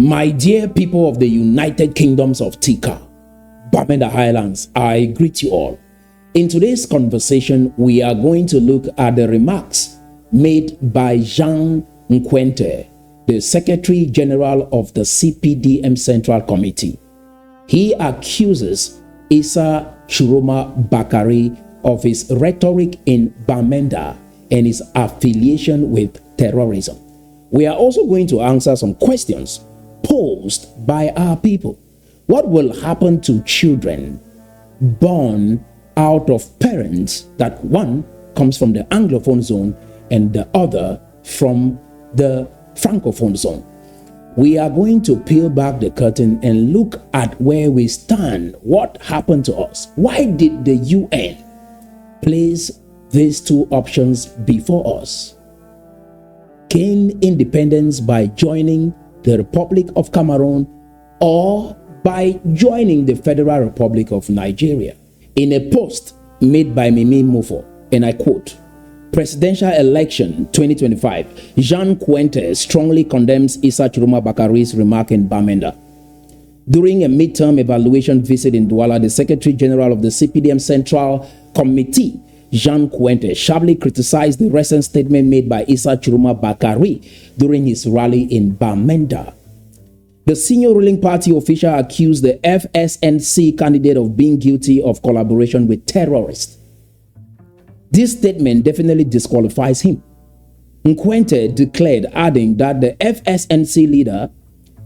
My dear people of the United Kingdoms of Tikar, Bamenda Highlands, I greet you all. In today's conversation, we are going to look at the remarks made by Jean Nkwente, the Secretary General of the CPDM Central Committee. He accuses Issa Chiroma Bakari of his rhetoric in Bamenda and his affiliation with terrorism. We are also going to answer some questions posed by our people. What will happen to children born out of parents that one comes from the Anglophone zone and the other from the Francophone zone? We are going to peel back the curtain and look at where we stand. What happened to us? Why did the UN place these two options before us? Gain independence by joining the Republic of Cameroon or by joining the Federal Republic of Nigeria? In a post made by Mimi Mufo, and I quote, "Presidential election 2025, Jean Nkwente strongly condemns Issa Chiroma Bakari's remark in Bamenda. During a midterm evaluation visit in Douala, the Secretary General of the CPDM Central Committee, Jean Nkwente, sharply criticized the recent statement made by Issa Chiroma Bakari during his rally in Bamenda. The senior ruling party official accused the FSNC candidate of being guilty of collaboration with terrorists. This statement definitely disqualifies him. Nkwente declared, adding that the FSNC leader,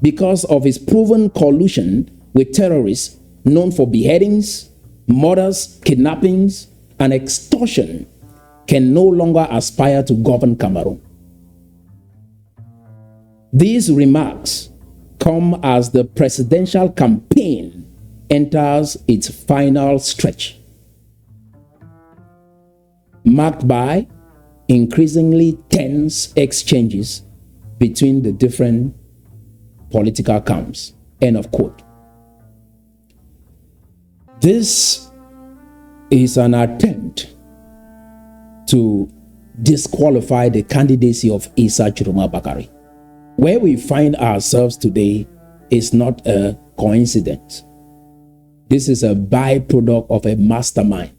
because of his proven collusion with terrorists known for beheadings, murders, kidnappings, and extortion, can no longer aspire to govern Cameroon. These remarks come as the presidential campaign enters its final stretch, marked by increasingly tense exchanges between the different political camps." End of quote. This is an attempt to disqualify the candidacy of Issa Chiroma Bakari. Where we find ourselves today is not a coincidence. This is a byproduct of a mastermind.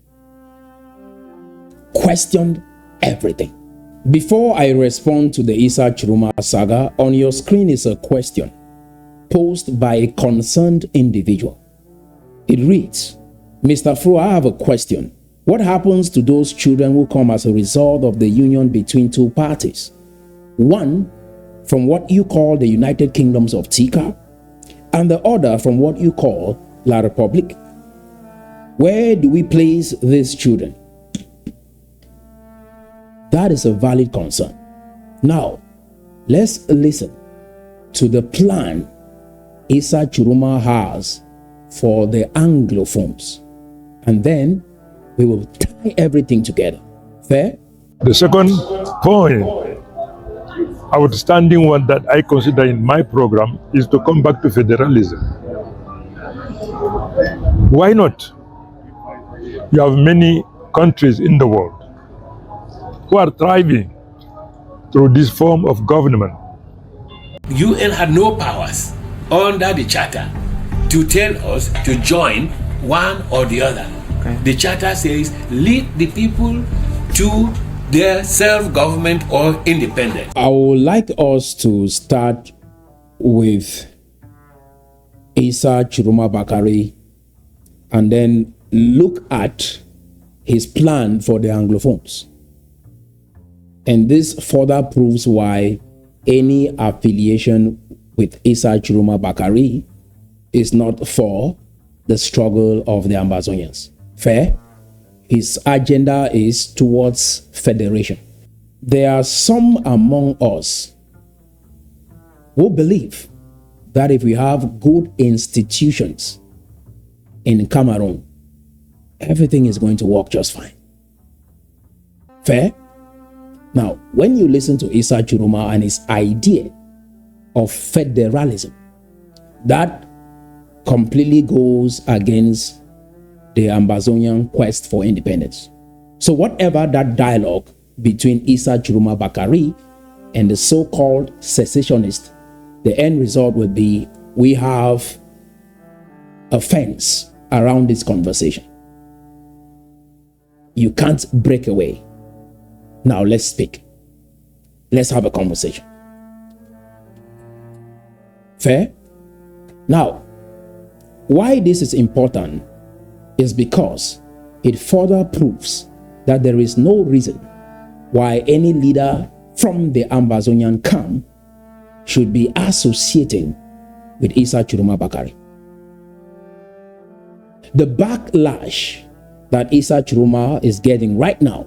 Questioned everything. Before I respond to the Issa Chiroma saga, on your screen is a question posed by a concerned individual. It reads, "Mr. Fro, I have a question. What happens to those children who come as a result of the union between two parties? One from what you call the United Kingdoms of Tikar, and the other from what you call La Republique. Where do we place these children?" That is a valid concern. Now, let's listen to the plan Issa Chiroma has for the Anglophones, and then we will tie everything together. Fair? The second point, outstanding one that I consider in my program, is to come back to federalism. Why not? You have many countries in the world who are thriving through this form of government. UN had no powers under the charter to tell us to join one or the other. Okay. The charter says lead the people to their self-government or independence. I would like us to start with Issa Chiroma Bakari and then look at his plan for the Anglophones. And this further proves why any affiliation with Issa Chiroma Bakari is not for the struggle of the Ambazonians. Fair? His agenda is towards federation. There are some among us who believe that if we have good institutions in Cameroon, everything is going to work just fine. Fair? Now, when you listen to Issa Chiroma and his idea of federalism, that completely goes against the Ambazonian quest for independence. So whatever that dialogue between Issa Chiroma Bakari and the so-called secessionists the end result would be we have a fence around this conversation. You can't break away. Now let's speak. Let's have a conversation. Fair? Now, why this is important is because it further proves that there is no reason why any leader from the Ambazonian camp should be associating with Issa Chiroma Bakari. The backlash that Issa Chiroma is getting right now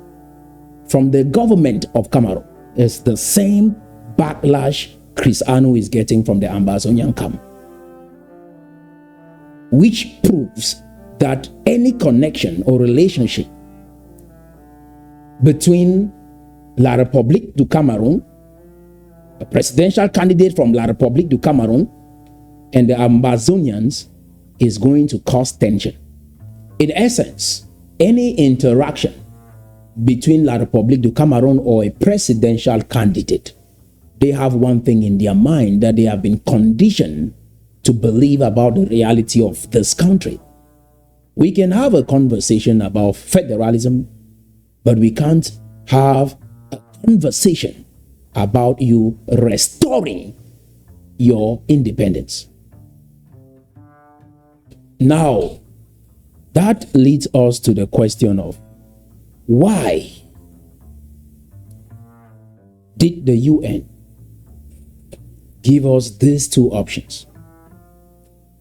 from the government of Cameroon is the same backlash Chris Anu is getting from the Ambazonian camp, which proves that any connection or relationship between La République du Cameroon, a presidential candidate from La République du Cameroon, and the Ambazonians is going to cause tension. In essence, any interaction between La République du Cameroon or a presidential candidate, they have one thing in their mind that they have been conditioned to believe about the reality of this country. We can have a conversation about federalism, but we can't have a conversation about you restoring your independence. Now, that leads us to the question of why did the UN give us these two options?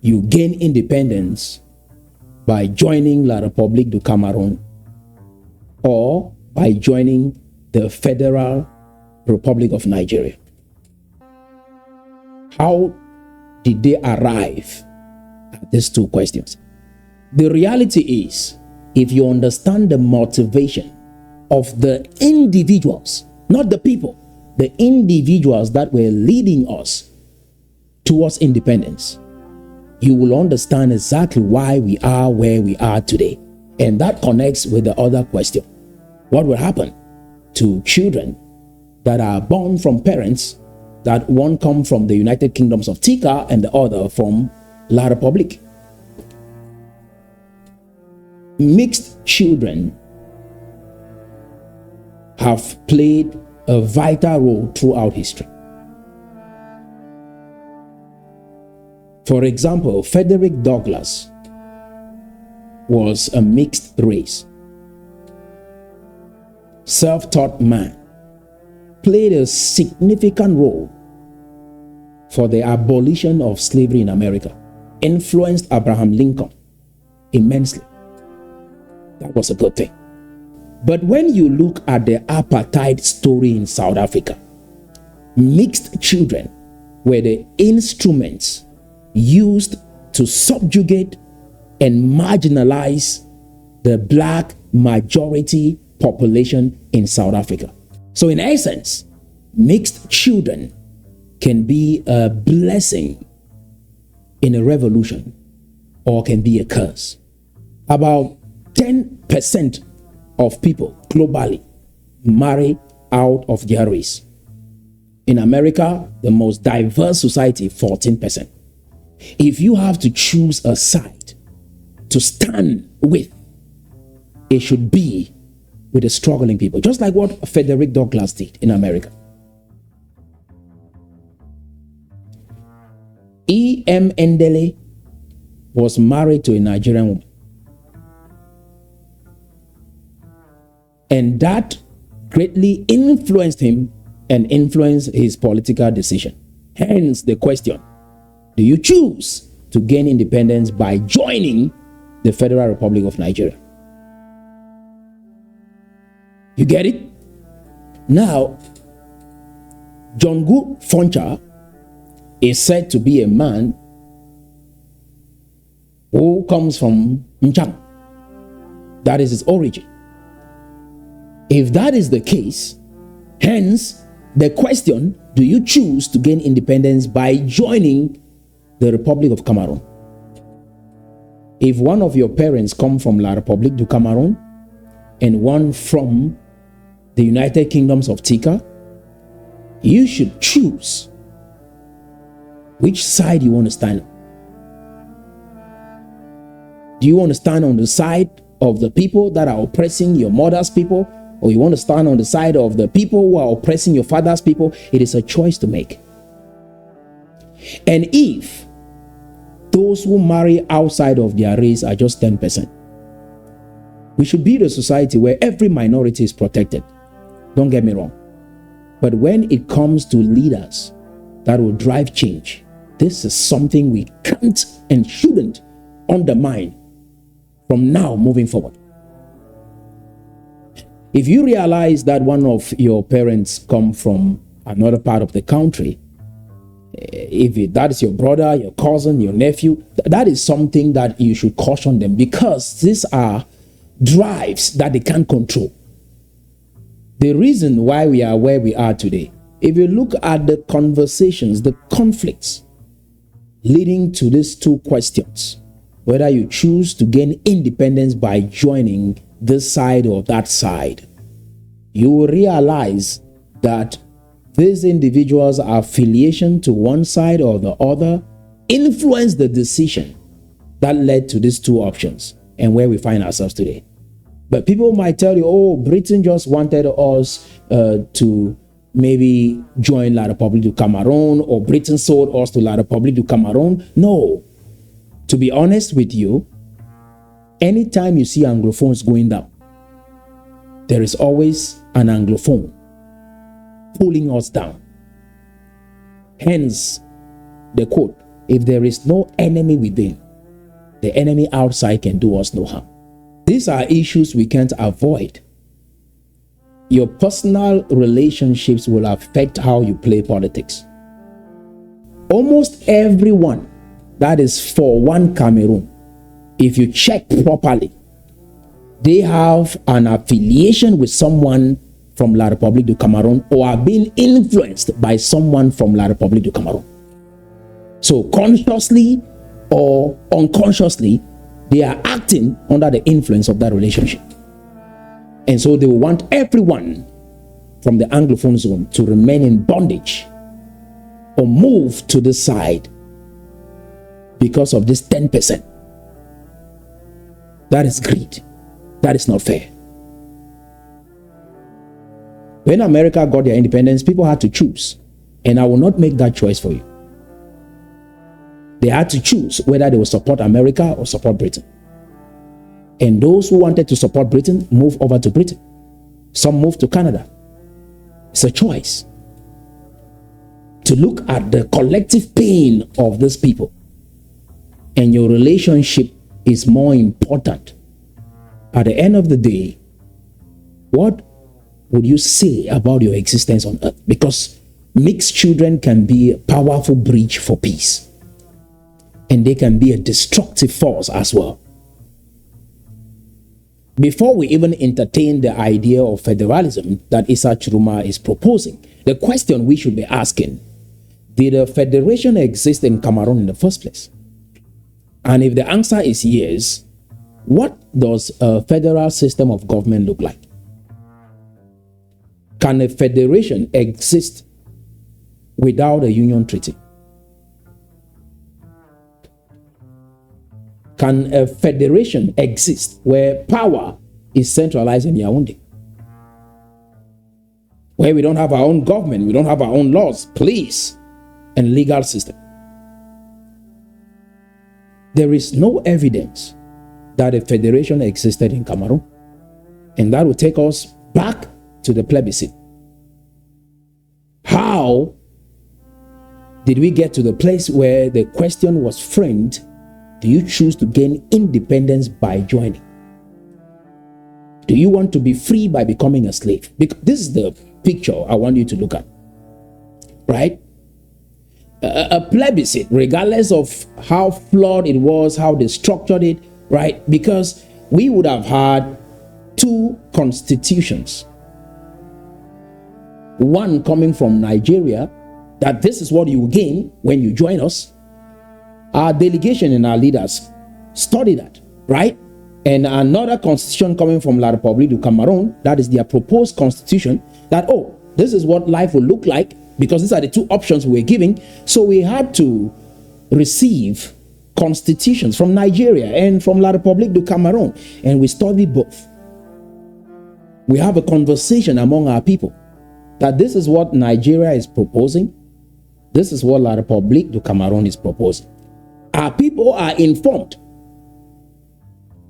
You gain independence by joining La République du Cameroon or by joining the Federal Republic of Nigeria. How did they arrive at these two questions? The reality is, if you understand the motivation of the individuals, not the people, the individuals that were leading us towards independence, you will understand exactly why we are where we are today. And that connects with the other question. What will happen to children that are born from parents that one come from the United Kingdoms of Tikar and the other from La République? Mixed children have played a vital role throughout history. For example, Frederick Douglass was a mixed race. Self-taught man, played a significant role for the abolition of slavery in America, influenced Abraham Lincoln immensely. That was a good thing. But when you look at the apartheid story in South Africa, mixed children were the instruments used to subjugate and marginalize the black majority population in South Africa. So in essence, mixed children can be a blessing in a revolution or can be a curse. About 10% of people globally marry out of their race. In America, the most diverse society, 14%. If you have to choose a side to stand with, it should be with the struggling people, just like what Frederick Douglass did in America. E.M. Endele was married to a Nigerian woman. And that greatly influenced him and influenced his political decision. Hence the question, do you choose to gain independence by joining the Federal Republic of Nigeria? You get it? Now, John Gu Foncha is said to be a man who comes from Nchang. That is his origin. If that is the case, hence the question, do you choose to gain independence by joining the Republic of Cameroon? If one of your parents come from La République du Cameroon and one from the United Kingdoms of Tikar, you should choose Which side do you want to stand on? Do you want to stand on the side of the people that are oppressing your mother's people, or you want to stand on the side of the people who are oppressing your father's people? It is a choice to make. And if those who marry outside of their race are just 10%, we should build a society where every minority is protected. Don't get me wrong. But when it comes to leaders that will drive change, this is something we can't and shouldn't undermine from now moving forward. If you realize that one of your parents come from another part of the country, if that is your brother, your cousin, your nephew, that is something that you should caution them, because these are drives that they can't control. The reason why we are where we are today, if you look at the conversations, the conflicts leading to these two questions, whether you choose to gain independence by joining this side or that side, you will realize that these individuals' affiliation to one side or the other influenced the decision that led to these two options and where we find ourselves today. But people might tell you, oh, Britain just wanted us to maybe join La République du Cameroon, or Britain sold us to La République du Cameroon. No. To be honest with you, anytime you see Anglophones going down, there is always an Anglophone pulling us down. Hence the quote, if there is no enemy within, the enemy outside can do us no harm. These are issues we can't avoid. Your personal relationships will affect how you play politics. Almost everyone that is for one Cameroon, if you check properly, they have an affiliation with someone from La République du Cameroon, or are being influenced by someone from La République du Cameroon. So consciously or unconsciously, they are acting under the influence of that relationship. And so they will want everyone from the Anglophone zone to remain in bondage or move to the side because of this 10%. That is greed. That is not fair. When America got their independence, people had to choose. And I will not make that choice for you. They had to choose whether they will support America or support Britain. And those who wanted to support Britain moved over to Britain. Some moved to Canada. It's a choice. To look at the collective pain of these people. And your relationship is more important. At the end of the day, what would you say about your existence on earth? Because mixed children can be a powerful bridge for peace. And they can be a destructive force as well. Before we even entertain the idea of federalism that Issa Chiruma is proposing, the question we should be asking, did a federation exist in Cameroon in the first place? And if the answer is yes, what does a federal system of government look like? Can a federation exist without a union treaty? Can a federation exist where power is centralized in Yaoundé? Where we don't have our own government, we don't have our own laws, police, and legal system. There is no evidence that a federation existed in Cameroon. And that will take us back to the plebiscite. How did we get to the place where the question was framed, do you choose to gain independence by joining? Do you want to be free by becoming a slave? Because this is the picture I want you to look at, right? A plebiscite, regardless of how flawed it was, how they structured it, right? Because we would have had two constitutions. One coming from Nigeria, that this is what you gain when you join us. Our delegation and our leaders study that, right? And another constitution coming from La République du Cameroon, that is their proposed constitution, that, oh, this is what life will look like because these are the two options we're giving. So we had to receive constitutions from Nigeria and from La République du Cameroon, and we study both. We have a conversation among our people that this is what Nigeria is proposing. This is what La République du Cameroon is proposing. Our people are informed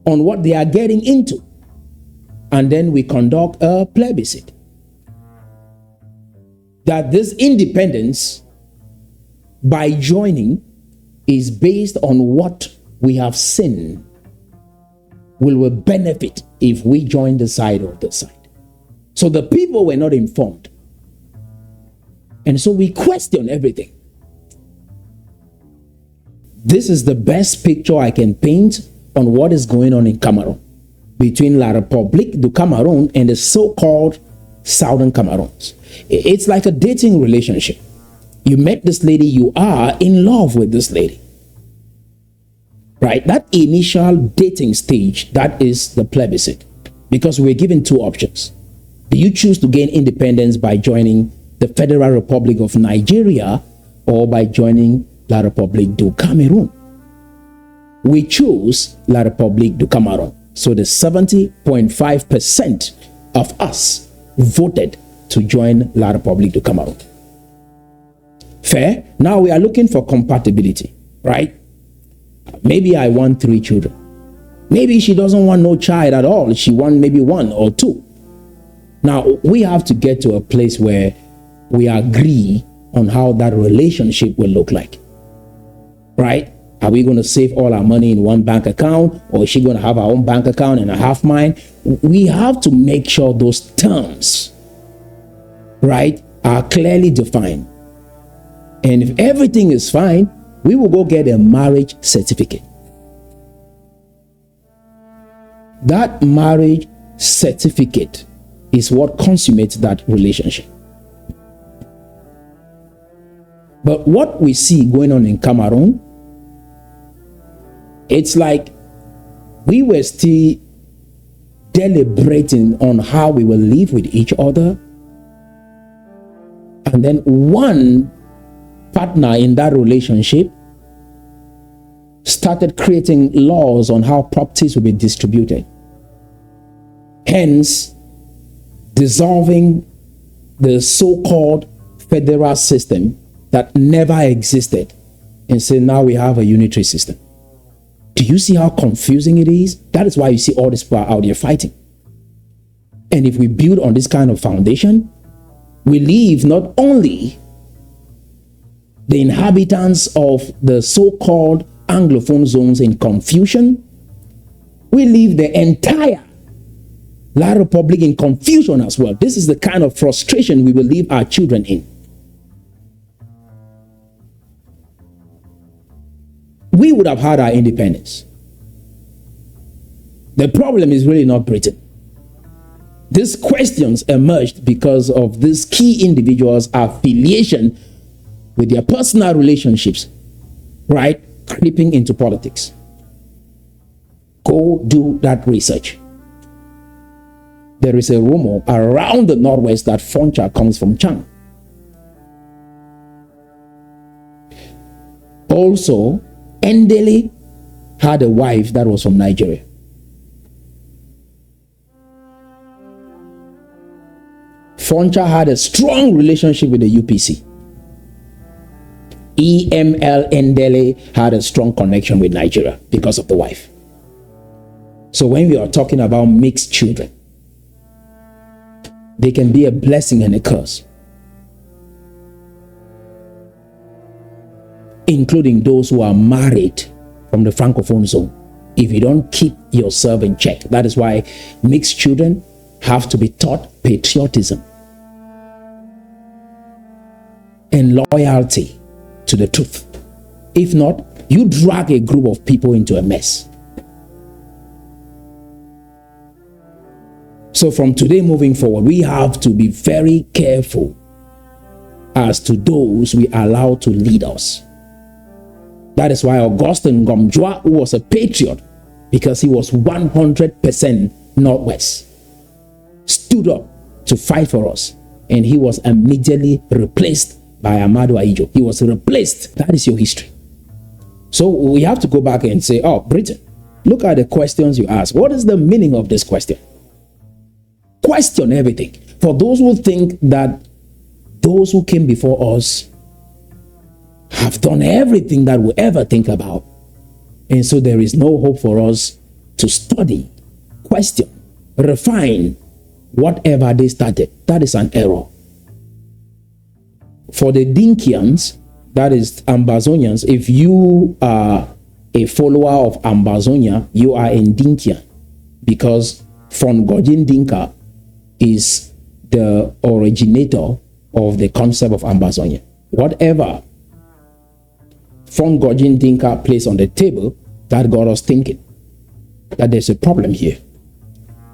on what they are getting into. And then we conduct a plebiscite. That this independence, by joining, is based on what we have seen will benefit if we join the side or the side. So the people were not informed. And so we question everything. This is the best picture I can paint on what is going on in Cameroon between La République du Cameroon and the so-called Southern Cameroons. It's like a dating relationship. You met this lady, you are in love with this lady. Right? That initial dating stage, that is the plebiscite. Because we're given two options. Do you choose to gain independence by joining the Federal Republic of Nigeria or by joining La République du Cameroon? We choose La République du Cameroon. So the 70.5% of us voted to join La République du Cameroon. Fair? Now we are looking for compatibility, right? Maybe I want 3 children. Maybe she doesn't want no child at all. She wants maybe 1 or 2. Now we have to get to a place where we agree on how that relationship will look like, right? Are we going to save all our money in one bank account, or is she going to have her own bank account and I have mine? We have to make sure those terms, right, are clearly defined. And if everything is fine, we will go get a marriage certificate. That marriage certificate is what consummates that relationship. But what we see going on in Cameroon, it's like we were still deliberating on how we will live with each other. And then one partner in that relationship started creating laws on how properties will be distributed. Hence, dissolving the so-called federal system that never existed and say now we have a unitary system. Do you see how confusing it is? That is why you see all these people out here fighting. And if we build on this kind of foundation, we leave not only the inhabitants of the so-called Anglophone zones in confusion, we leave the entire La République in confusion as well. This is the kind of frustration we will leave our children in. We would have had our independence. The problem is really not Britain. These questions emerged because of these key individuals' affiliation with their personal relationships, right, creeping into politics. Go do that research. There is a rumor around the Northwest that Foncha comes from Chang. Also, Endele had a wife that was from Nigeria. Foncha had a strong relationship with the UPC. EML Endele had a strong connection with Nigeria because of the wife. So when we are talking about mixed children, they can be a blessing and a curse, including those who are married from the Francophone zone. If you don't keep yourself in check, that is why mixed children have to be taught patriotism and loyalty to the truth. If not, you drag a group of people into a mess. So from today moving forward, we have to be very careful as to those we allow to lead us. That is why Augustine Ngomjua, who was a patriot because he was 100% Northwest, stood up to fight for us, and he was immediately replaced by Amado Ahijo. He was replaced. That is your history. So we have to go back and say, oh, Britain, look at the questions you ask. What is the meaning of this question? Question everything. For those who think that those who came before us have done everything that we ever think about, and so there is no hope for us to study, question, refine whatever they started. That is an error. For the Dinkians, that is Ambazonians, if you are a follower of Ambazonia, you are a Dinkian, because Fongojin Dinka is the originator of the concept of Ambazonia. Whatever Fongojin Dinka placed on the table, that got us thinking that there's a problem here.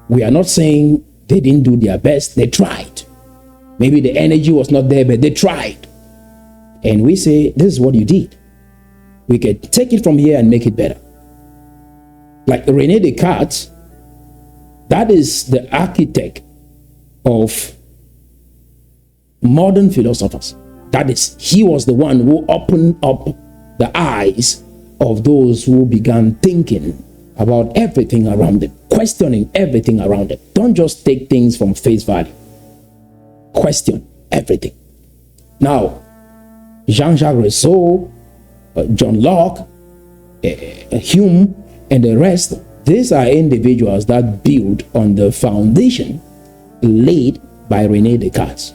We are not saying they didn't do their best. They tried. Maybe the energy was not there, but they tried. And we say, this is what you did. We can take it from here and make it better. Like René Descartes, that is the architect of modern philosophers. That is, he was the one who opened up the eyes of those who began thinking about everything around them, questioning everything around them. Don't just take things from face value. Question everything. Now, Jean-Jacques Rousseau, John Locke, Hume, and the rest, these are individuals that build on the foundation laid by René Descartes.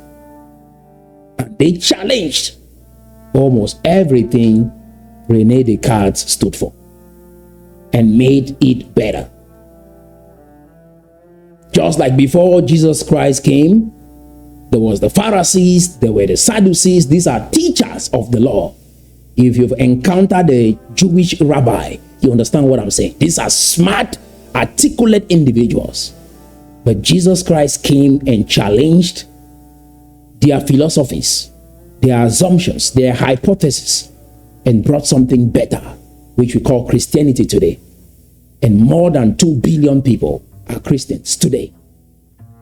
And they challenged almost everything René Descartes stood for and made it better. Just like before Jesus Christ came, there was the Pharisees, there were the Sadducees. These are teachers of the law. If you've encountered a Jewish rabbi, you understand what I'm saying. These are smart, articulate individuals. But Jesus Christ came and challenged their philosophies, their assumptions, their hypotheses, and brought something better, which we call Christianity today. And more than 2 billion people are Christians today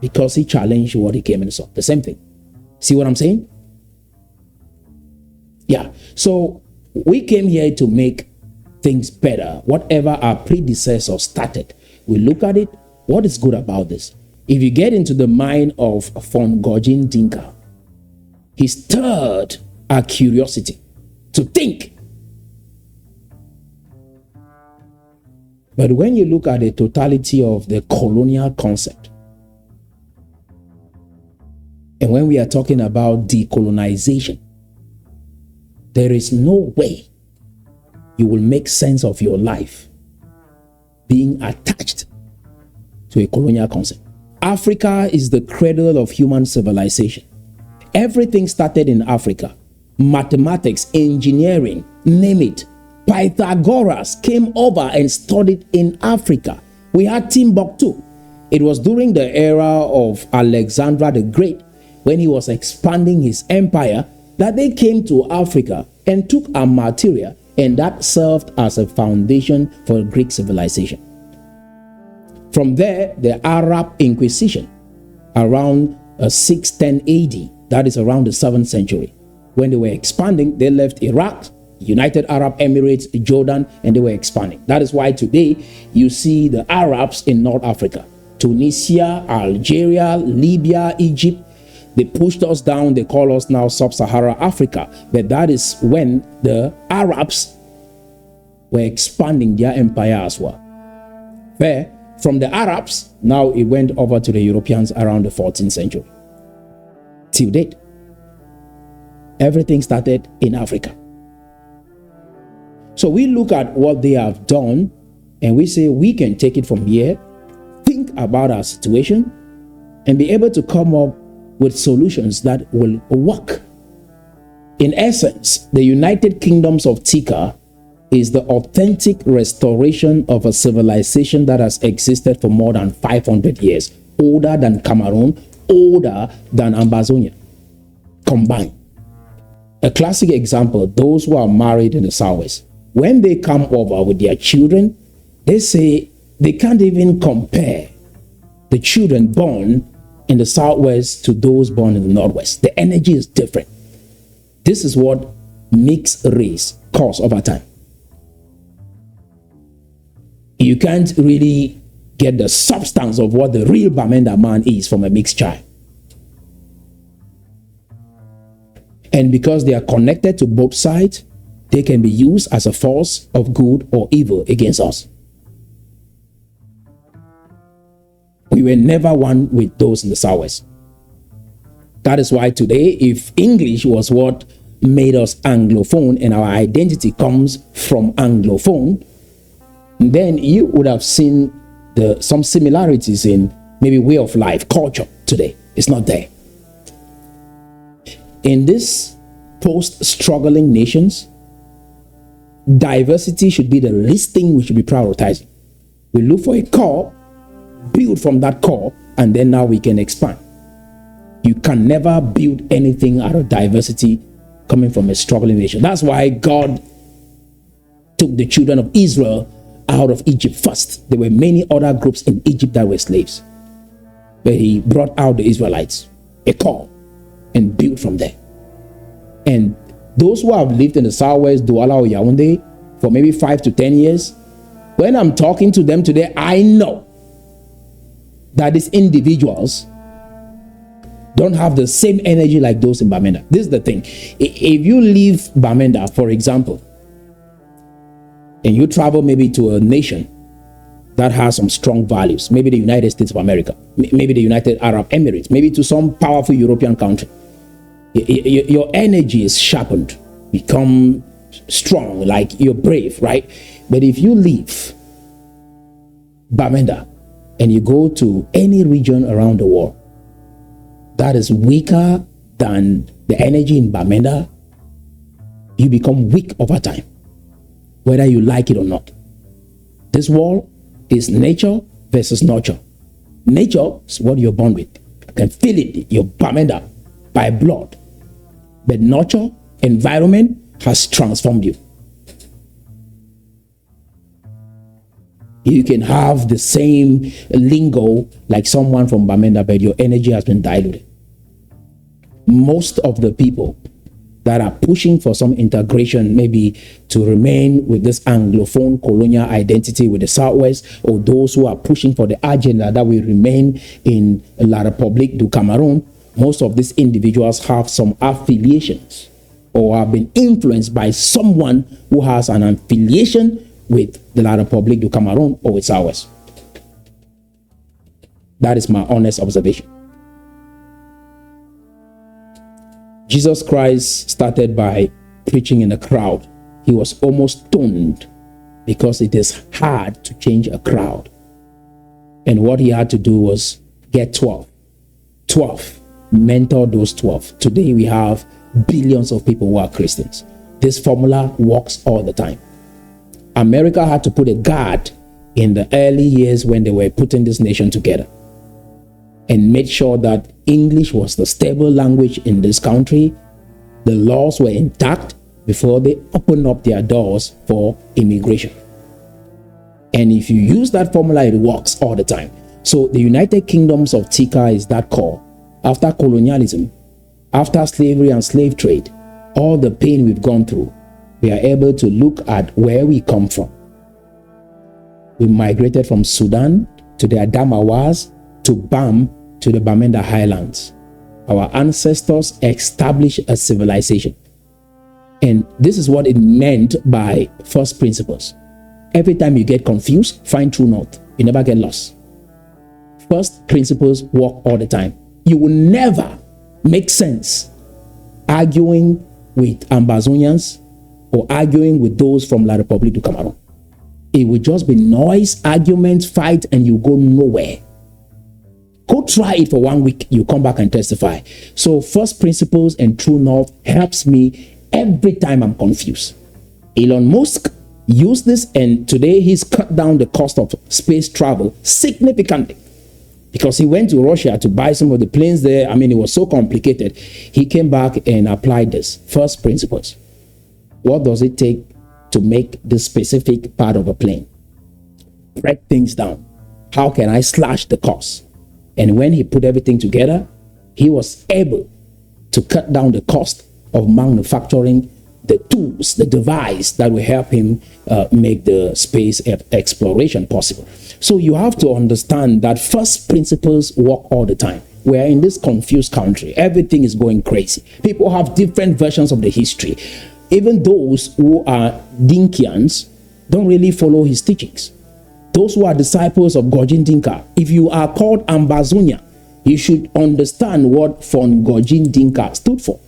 because he challenged what he came and saw. The same thing. See what I'm saying? Yeah. So we came here to make things better. Whatever our predecessors started, we look at it. What is good about this? If you get into the mind of Fongojin Dinka, he stirred our curiosity to think. But when you look at the totality of the colonial concept, and when we are talking about decolonization, there is no way you will make sense of your life being attached to a colonial concept. Africa is the cradle of human civilization. Everything started in Africa. Mathematics, engineering, name it. Pythagoras came over and studied in Africa. We had Timbuktu. It was during the era of Alexander the Great, when he was expanding his empire, that they came to Africa and took our material, and that served as a foundation for Greek civilization. From there, the Arab Inquisition around 610 AD, that is around the 7th century. When they were expanding, they left Iraq, United Arab Emirates, Jordan, and they were expanding. That is why today you see the Arabs in North Africa, Tunisia, Algeria, Libya, Egypt. They pushed us down. They call us now Sub-Saharan Africa. But that is when the Arabs were expanding their empire as well. Where from the Arabs, now it went over to the Europeans around the 14th century. Till date, everything started in Africa. So we look at what they have done and we say we can take it from here, think about our situation, and be able to come up with solutions that will work. In essence, the United Kingdoms of Tikar is the authentic restoration of a civilization that has existed for more than 500 years, older than Cameroon, older than Ambazonia combined. A classic example, those who are married in the Southwest, when they come over with their children, they say they can't even compare the children born in the Southwest to those born in the Northwest. The energy is different. This is what mixed race cause over time. You can't really get the substance of what the real Bamenda man is from a mixed child. And because they are connected to both sides, they can be used as a force of good or evil against us. We were never one with those in the Southwest. That is why today, if English was what made us Anglophone and our identity comes from Anglophone, then you would have seen some similarities in maybe way of life, culture today. It's not there. In this post-struggling nations, diversity should be the least thing we should be prioritizing. We look for a core, build from that core, and then now we can expand. You can never build anything out of diversity coming from a struggling nation. That's why God took the children of Israel out of Egypt first. There were many other groups in Egypt that were slaves, but he brought out the Israelites, a core, and built from there. And those who have lived in the Southwest, Douala or Yaoundé, for maybe 5 to 10 years, when I'm talking to them today, I know that these individuals don't have the same energy like those in Bamenda. This is the thing. If you leave Bamenda, for example, and you travel maybe to a nation that has some strong values, maybe the United States of America, maybe the United Arab Emirates, maybe to some powerful European country, your energy is sharpened, become strong, like you're brave, right? But if you leave Bamenda and you go to any region around the world that is weaker than the energy in Bamenda, you become weak over time, whether you like it or not. This world is nature versus nurture. Nature is what you're born with. You can feel it, you're Bamenda by blood. But nurture, environment has transformed you. You can have the same lingo like someone from Bamenda, but your energy has been diluted. Most of the people that are pushing for some integration, maybe to remain with this Anglophone colonial identity with the Southwest, or those who are pushing for the agenda that we remain in La République du Cameroon, most of these individuals have some affiliations or have been influenced by someone who has an affiliation with the La République du Cameroon or with Southwest. That is my honest observation. Jesus Christ started by preaching in a crowd. He was almost stoned because it is hard to change a crowd. And what he had to do was get 12. 12. Mentor those 12. Today we have billions of people who are Christians. This formula works all the time. America had to put a guard in the early years when they were putting this nation together and made sure that English was the stable language in this country. The laws were intact before they opened up their doors for immigration. And if you use that formula, it works all the time. So the United Kingdoms of Tikar is that core. After colonialism, after slavery and slave trade, all the pain we've gone through, we are able to look at where we come from. We migrated from Sudan to the Adamawas to Bam to the Bamenda Highlands. Our ancestors established a civilization. And this is what it meant by first principles. Every time you get confused, find true north. You never get lost. First principles work all the time. You will never make sense arguing with Ambazonians or arguing with those from La République du Cameroon. It will just be noise, arguments, fight, and you go nowhere. Go try it for 1 week, you come back and testify. So first principles and true north helps me every time I'm confused. Elon Musk used this, and today he's cut down the cost of space travel significantly because he went to Russia to buy some of the planes there. I mean, it was so complicated. He came back and applied this first principles. What does it take to make this specific part of a plane? Break things down. How can I slash the cost? And when he put everything together, he was able to cut down the cost of manufacturing the tools, the device that will help him make the space exploration possible. So you have to understand that first principles work all the time. We are in this confused country. Everything is going crazy. People have different versions of the history. Even those who are Dinkians don't really follow his teachings. Those who are disciples of Gojin Dinka, if you are called Ambazonia, you should understand what Von Gojin Dinka stood for.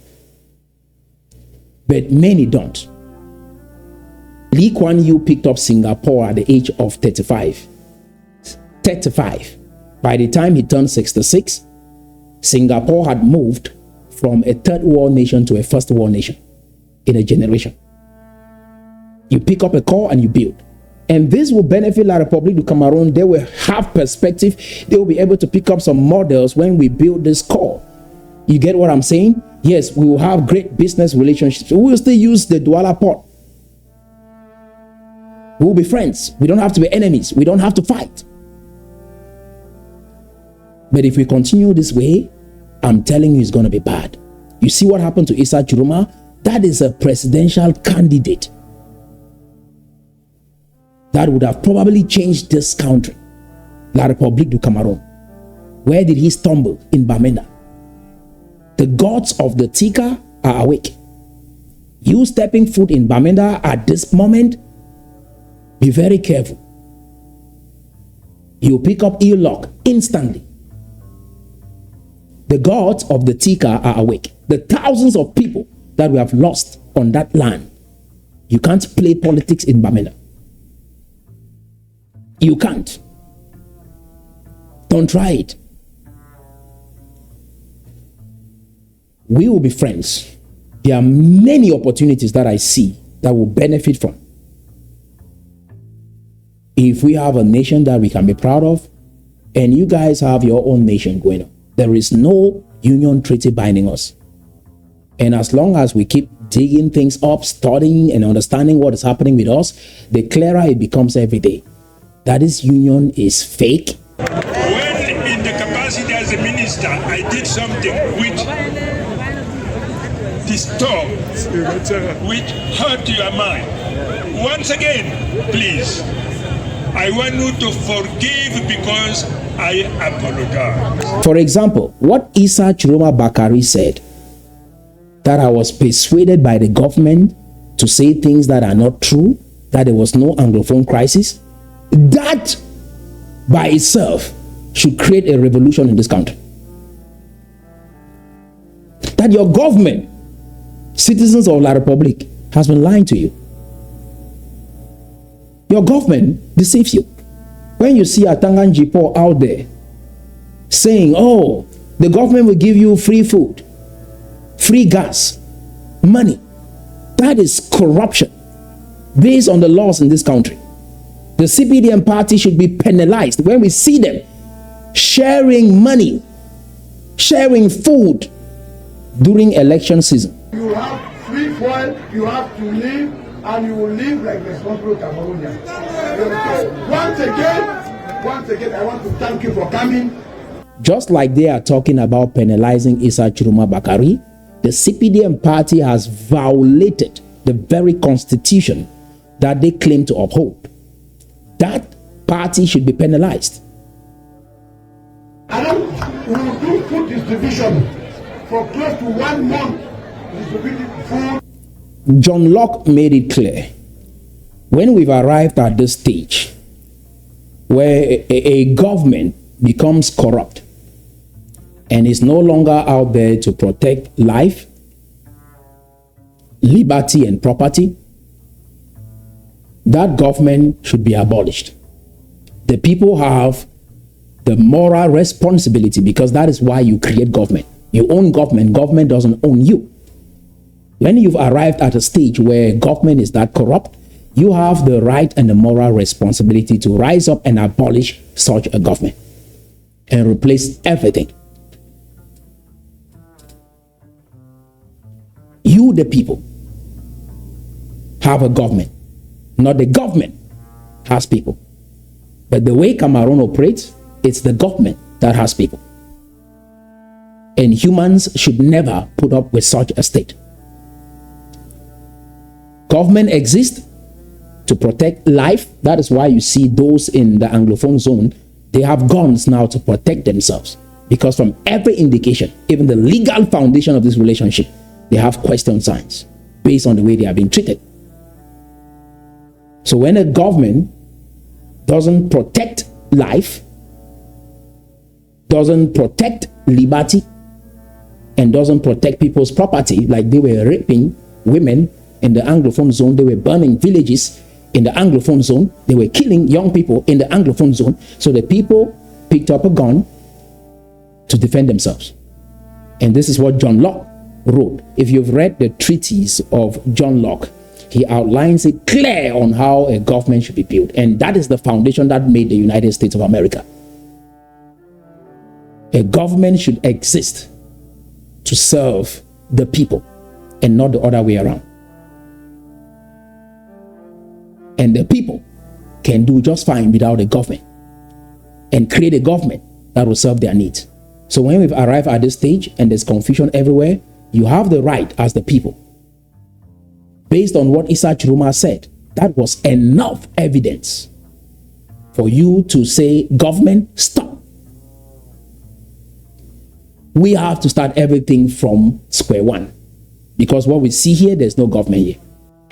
But many don't. Lee Kuan Yew picked up Singapore at the age of 35. 35. By the time he turned 66, Singapore had moved from a third world nation to a first world nation in a generation. You pick up a core and you build. And this will benefit La République du Cameroon. They will have perspective. They will be able to pick up some models when we build this core. You get what I'm saying? Yes, we will have great business relationships. We will still use the Douala port. We will be friends. We don't have to be enemies. We don't have to fight. But if we continue this way, I'm telling you, it's going to be bad. You see what happened to Issa Chiroma? That is a presidential candidate that would have probably changed this country, La République du Cameroon. Where did he stumble? In Bamenda. The gods of the Tikar are awake. You stepping foot in Bamenda at this moment, be very careful. You pick up ill luck instantly. The gods of the Tikar are awake. The thousands of people that we have lost on that land. You can't play politics in Bamenda. You can't. Don't try it. We will be friends. There are many opportunities that I see that will benefit from. If we have a nation that we can be proud of, and you guys have your own nation going on, there is no union treaty binding us. And as long as we keep digging things up, studying and understanding what is happening with us, the clearer it becomes every day that this union is fake. When in the capacity as a minister, I did something which disturbed, which hurt your mind. Once again, please, I want you to forgive because I apologize. For example, what Issa Chiroma Bakari said, that I was persuaded by the government to say things that are not true, that there was no Anglophone crisis, that by itself should create a revolution in this country. That your government, citizens of La Republic, has been lying to you. Your government deceives you. When you see a Tangan Jipo out there saying, oh, the government will give you free food, free gas, money, that is corruption based on the laws in this country. The CPDM party should be penalized when we see them sharing money, sharing food during election season. You have free fuel, you have to live, and you will live like responsible Cameroonians. Once again, I want to thank you for coming. Just like they are talking about penalizing Issa Chiroma Bakari, the CPDM party has violated the very constitution that they claim to uphold. That party should be penalized. And then we will do food distribution for close to 1 month. Distributing food. John Locke made it clear, when we've arrived at this stage where a government becomes corrupt and is no longer out there to protect life, liberty, and property, that government should be abolished. The people have the moral responsibility, because that is why you create government. You own government. Government doesn't own you. When you've arrived at a stage where government is that corrupt, you have the right and the moral responsibility to rise up and abolish such a government and replace everything. You, the people, have a government. Not the government has people. But the way Cameroon operates, it's the government that has people. And humans should never put up with such a state. Government exists to protect life. That is why you see those in the Anglophone zone, they have guns now to protect themselves. Because from every indication, even the legal foundation of this relationship, they have question signs based on the way they have been treated. So when a government doesn't protect life, doesn't protect liberty, and doesn't protect people's property, like they were raping women in the Anglophone zone, they were burning villages in the Anglophone zone, they were killing young people in the Anglophone zone. So the people picked up a gun to defend themselves. And this is what John Locke wrote. If you've read the treatise of John Locke, he outlines it clear on how a government should be built. And that is the foundation that made the United States of America. A government should exist to serve the people and not the other way around. And the people can do just fine without a government and create a government that will serve their needs. So when we've arrived at this stage and there's confusion everywhere, you have the right as the people, based on what Issa Chiruma said, that was enough evidence for you to say, government, stop. We have to start everything from square one, because what we see here, there's no government here.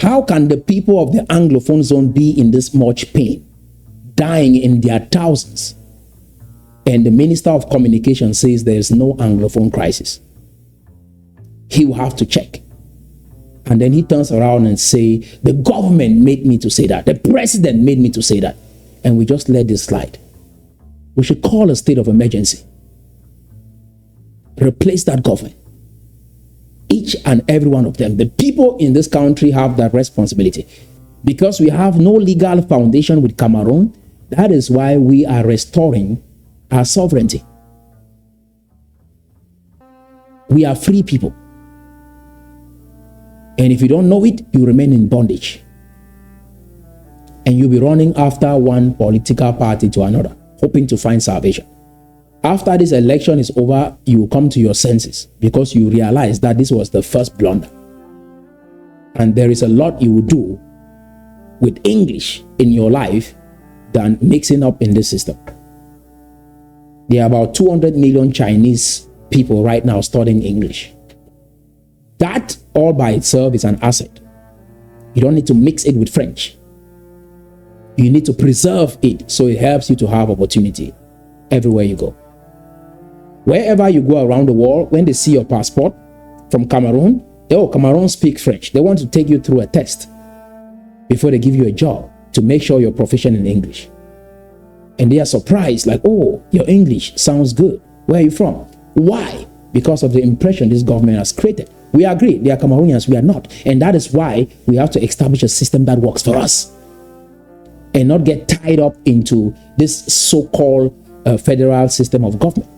How can the people of the Anglophone zone be in this much pain, dying in their thousands, and the Minister of Communication says there's no Anglophone crisis? He will have to check. And then he turns around and say, the government made me to say that. The president made me to say that. And we just let this slide. We should call a state of emergency. Replace that government. Each and every one of them. The people in this country have that responsibility. Because we have no legal foundation with Cameroon, that is why we are restoring our sovereignty. We are free people. And if you don't know it, you remain in bondage. And you'll be running after one political party to another, hoping to find salvation. After this election is over, you will come to your senses because you realize that this was the first blunder. And there is a lot you will do with English in your life than mixing up in this system. There are about 200 million Chinese people right now studying English. That all by itself is an asset. You don't need to mix it with French. You need to preserve it so it helps you to have opportunity everywhere you go. Wherever you go around the world, when they see your passport from Cameroon, Cameroon speak French. They want to take you through a test before they give you a job to make sure you're proficient in English. And they are surprised, like, oh, your English sounds good. Where are you from? Why? Because of the impression this government has created. We agree, they are Cameroonians, we are not. And that is why we have to establish a system that works for us and not get tied up into this so-called federal system of government.